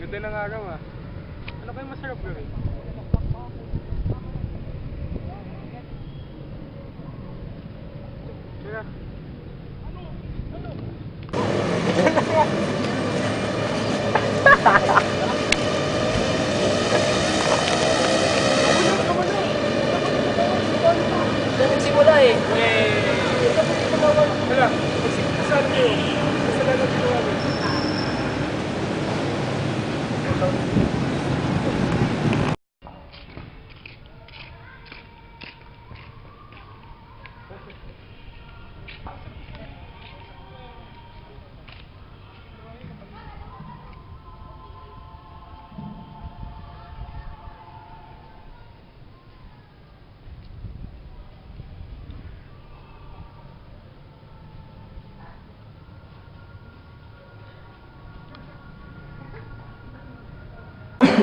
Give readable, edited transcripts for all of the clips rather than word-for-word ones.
Ganda ng araw ah. Ano kayo masarap gawin? Tira. Nagsimula eh. Wala. Saan kayo? Kasalanan ko namin.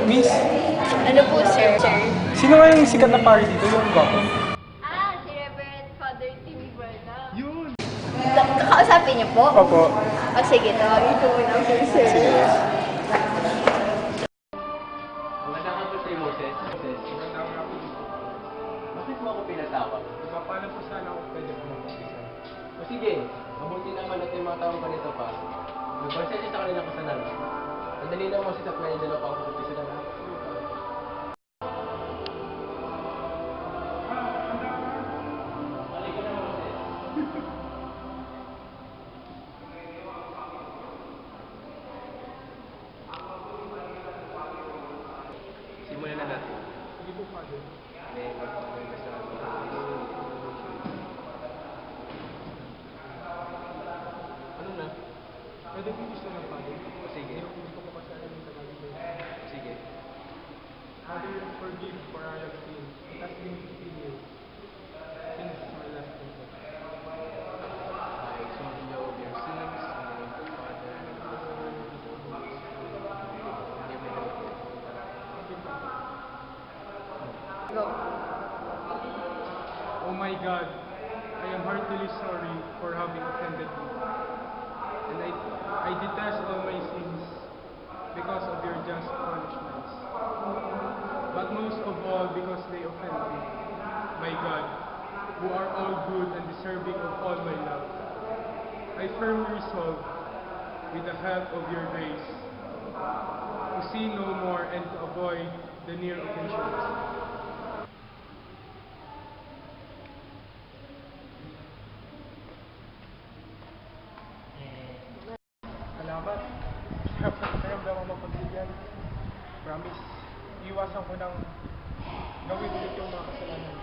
Miss, Ano po, sir? sino nga yung sikat na pari dito? Yung gwapo? Si Reverend Father Tim Berna. Yun! Kakausapin niyo po? Opo. Sige, tawagin ko muna po, sir. Magandang hapon sa'yo, Moses. Bakit mo ako pinatawag? Paano po sana ako pwede kumapagpisan? O sige, mabuti naman at yung mga taong ganito pa. Nagpansya sa kanilang kasalanan. Madali lang Moses at may dalawa pa ako kapag sila na. Simulan na natin. Sige po, Father. Ano na? Pwede po gusto ng Father? Sige. Gusto ko kasi alam yung tagal ko. Sige. Father, forgive for I have sinned. It has been 15 years since my last visit. I told you of your sins, in the name of the Father, and of the Son, and of the Holy Spirit. Give me the Go. Oh my God, I am heartily sorry for having offended you. And I detest all my sins because of your just punishments. But most of all because they offend me. My God, who are all good and deserving of all my love. I firmly resolve, with the help of your grace, to sin no more and to avoid the near occasions. Salamat. Kaya ba ako mapagbigyan? Promise. Iwasan ko ng gawin ulit yung mga kasalanan.